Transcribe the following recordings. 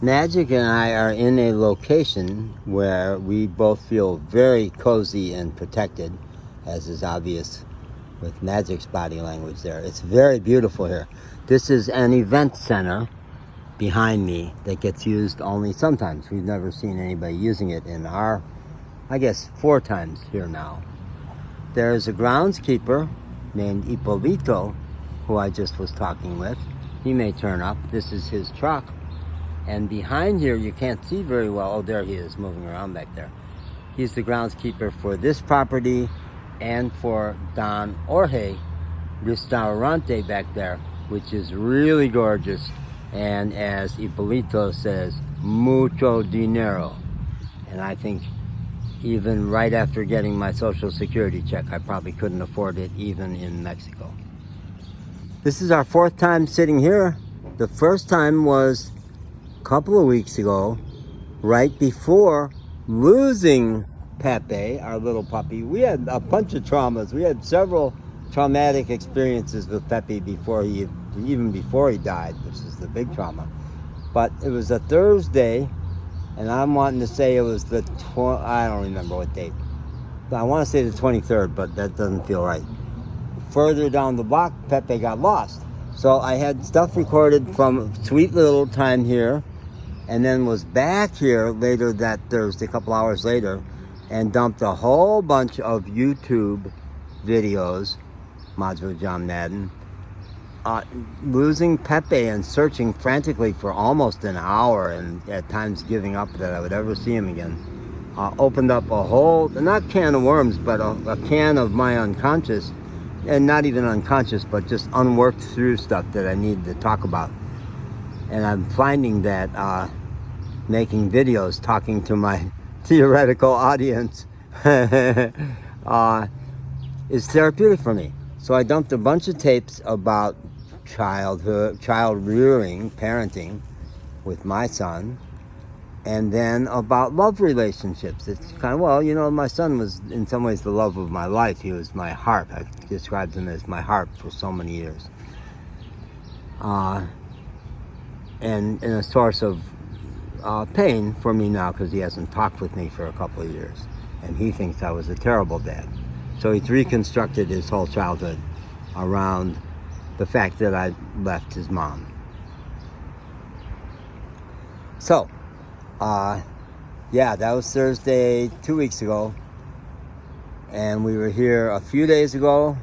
Magic and I are in a location where we both feel very cozy and protected, as is obvious with Magic's body language there. It's very beautiful here. This is an event center behind me that gets used only sometimes. We've never seen anybody using it in our, I guess, 4 times here now. There's a groundskeeper named Ippolito, who I just was talking with. He may turn up. This is his truck. And behind here, you can't see very well. Oh, there he is, moving around back there. He's the groundskeeper for this property and for Don Jorge Restaurante back there, which is really gorgeous. And as Ippolito says, mucho dinero. And I think even right after getting my Social Security check, I probably couldn't afford it even in Mexico. This is our 4th time sitting here. The first time was couple of weeks ago, right before losing Pepe, our little puppy. We had a bunch of traumas. We had several traumatic experiences with Pepe even before he died, which is the big trauma. But it was a Thursday, and I'm wanting to say it was I don't remember what date. I want to say the 23rd, but that doesn't feel right. Further down the block, Pepe got lost. So I had stuff recorded from sweet little time here, and then was back here later that Thursday, a couple hours later, and dumped a whole bunch of YouTube videos, Majra John Madden, losing Pepe and searching frantically for almost an hour, and at times giving up that I would ever see him again. Opened up a whole, not can of worms, but a can of my unconscious, and not even unconscious, but just unworked through stuff that I need to talk about. And I'm finding that making videos, talking to my theoretical audience is therapeutic for me. So I dumped a bunch of tapes about child rearing, parenting with my son, and then about love relationships. It's kind of, well, you know, my son was in some ways the love of my life. He was my heart. I described him as my heart for so many years. And a source of pain for me now, because he hasn't talked with me for a couple of years. And he thinks I was a terrible dad. So he's reconstructed his whole childhood around the fact that I left his mom. So, yeah, that was Thursday 2 weeks ago. And we were here a few days ago,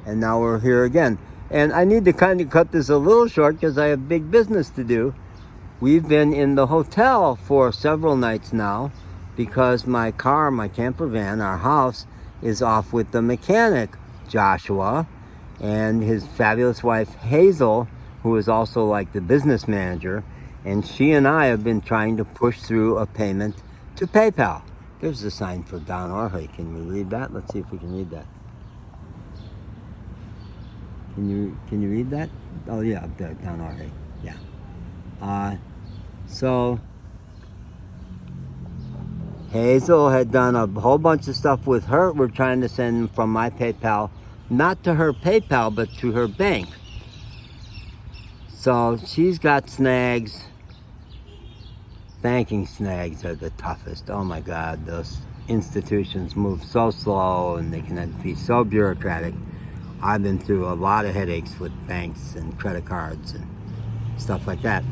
and now we're here again. And I need to kind of cut this a little short because I have big business to do. We've been in the hotel for several nights now because my car, my camper van, our house, is off with the mechanic, Joshua, and his fabulous wife, Hazel, who is also like the business manager. And she and I have been trying to push through a payment to PayPal. There's a sign for Don Jorge. Can we read that? Let's see if we can read that. Can you read that? Oh yeah, up there, Don Jorge. Yeah. So Hazel had done a whole bunch of stuff with her. We're trying to send from my PayPal, not to her PayPal, but to her bank. So she's got snags. Banking snags are the toughest. Oh my God, those institutions move so slow and they can be so bureaucratic. I've been through a lot of headaches with banks and credit cards and stuff like that.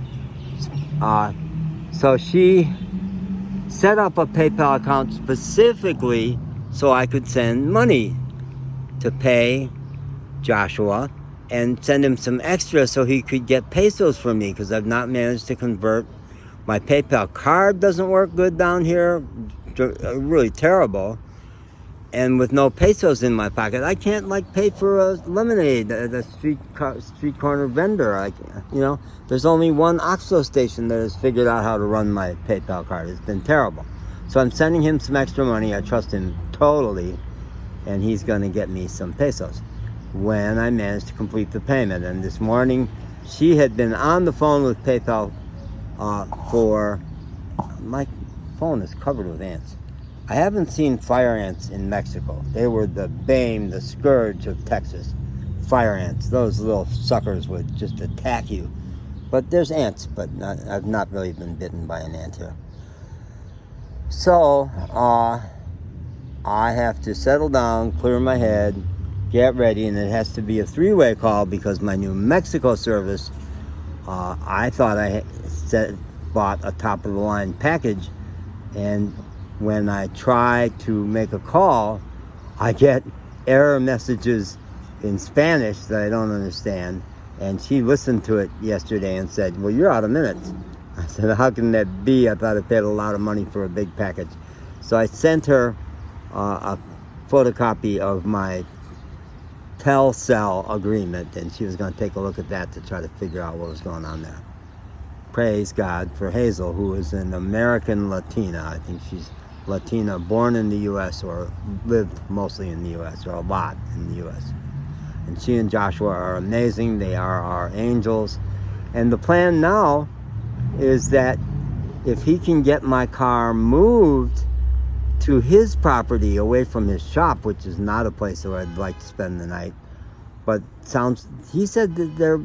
So she set up a PayPal account specifically so I could send money to pay Joshua and send him some extra so he could get pesos from me, because I've not managed to convert. My PayPal card doesn't work good down here, really terrible. And with no pesos in my pocket, I can't pay for a lemonade at a street corner vendor. There's only one OXXO station that has figured out how to run my PayPal card. It's been terrible. So I'm sending him some extra money. I trust him totally, and he's going to get me some pesos when I manage to complete the payment. And this morning, she had been on the phone with PayPal for... My phone is covered with ants. I haven't seen fire ants in Mexico. They were the bane, the scourge of Texas. Fire ants. Those little suckers would just attack you. But there's ants, but I've not really been bitten by an ant here. So, I have to settle down, clear my head, get ready, and it has to be a three-way call because my New Mexico service, I thought I bought a top-of-the-line package, and when I try to make a call, I get error messages in Spanish that I don't understand. And she listened to it yesterday and said, well, you're out of minutes. I said, how can that be? I thought I paid a lot of money for a big package. So I sent her a photocopy of my Telcel agreement, and she was going to take a look at that to try to figure out what was going on there. Praise God for Hazel, who is an American Latina. I think she's Latina, born in the U.S. or lived mostly in the U.S. or a lot in the U.S. And she and Joshua are amazing. They are our angels. And the plan now is that if he can get my car moved to his property away from his shop, which is not a place where I'd like to spend the night, but he said that they're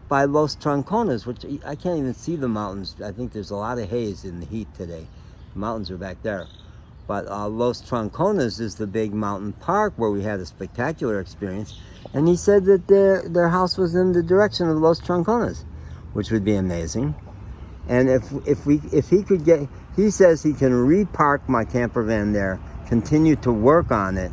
by Los Troncones, which I can't even see the mountains. I think there's a lot of haze in the heat today. The mountains are back there. But Los Troncones is the big mountain park where we had a spectacular experience. And he said that their house was in the direction of Los Troncones, which would be amazing. And if he could get, he says he can repark my camper van there, continue to work on it.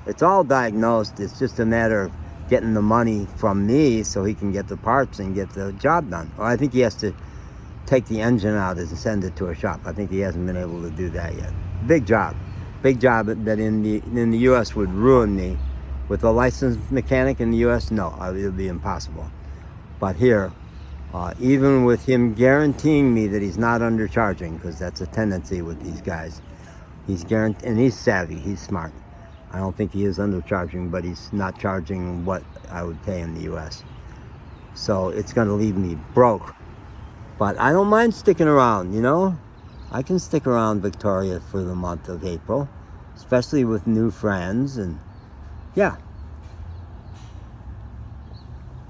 It's all diagnosed. It's just a matter of getting the money from me so he can get the parts and get the job done. Well, I think he has to take the engine out and send it to a shop. I think he hasn't been able to do that yet. Big job that in the U.S. would ruin me. With a licensed mechanic in the U.S., no, it would be impossible. But here, even with him guaranteeing me that he's not undercharging, because that's a tendency with these guys, and he's savvy, he's smart. I don't think he is undercharging, but he's not charging what I would pay in the U.S. So it's going to leave me broke. But I don't mind sticking around, you know? I can stick around Victoria for the month of April, especially with new friends and yeah.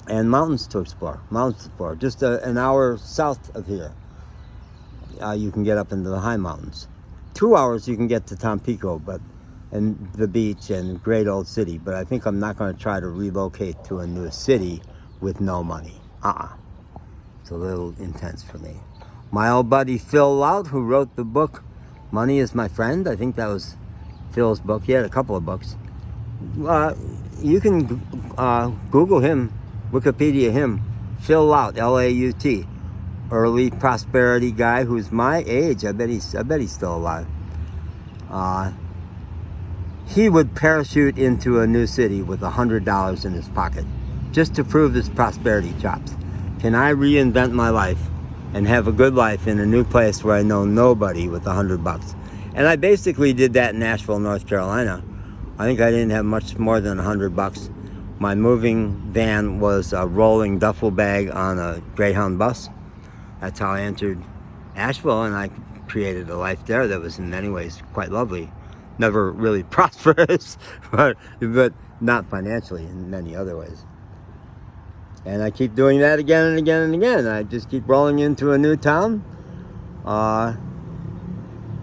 And mountains to explore. Just an hour south of here, you can get up into the high mountains. 2 hours you can get to Tampico, and the beach and great old city. But I think I'm not going to try to relocate to a new city with no money. It's a little intense for me. My old buddy Phil Lout, who wrote the book Money is My Friend. I think that was Phil's book. He had a couple of books. You can Google him, Wikipedia him, Phil Lout, L-A-U-T, early prosperity guy who's my age. I bet he's still alive. He would parachute into a new city with $100 in his pocket just to prove his prosperity chops. Can I reinvent my life and have a good life in a new place where I know nobody with $100? And I basically did that in Nashville, North Carolina. I think I didn't have much more than $100. My moving van was a rolling duffel bag on a Greyhound bus. That's how I entered Asheville, and I created a life there that was in many ways quite lovely. Never really prosperous, but not financially in many other ways. And I keep doing that again and again and again. I just keep rolling into a new town.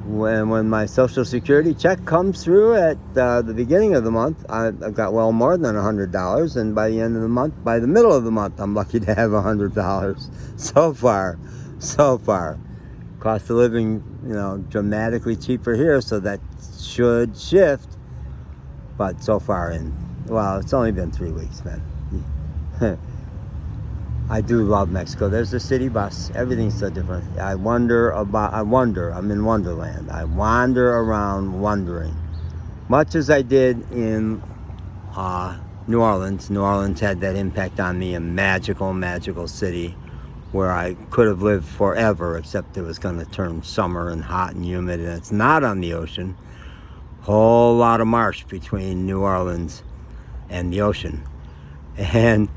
When my Social Security check comes through at the beginning of the month, I've got well more than $100, and by the end of the month, by the middle of the month, I'm lucky to have $100. So far. Cost of living, dramatically cheaper here, so that should shift. But so far it's only been 3 weeks, man. I do love Mexico. There's the city bus. Everything's so different. I'm in Wonderland. I wander around wondering. Much as I did in New Orleans. New Orleans had that impact on me, a magical, magical city where I could have lived forever, except it was going to turn summer and hot and humid, and it's not on the ocean. Whole lot of marsh between New Orleans and the ocean. And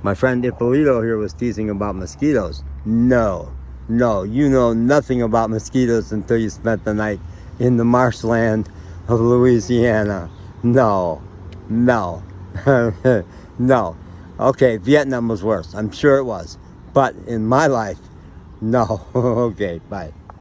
my friend Ippolito here was teasing about mosquitoes. No, you know nothing about mosquitoes until you spent the night in the marshland of Louisiana. No. Okay, Vietnam was worse. I'm sure it was. But in my life, no. Okay, bye.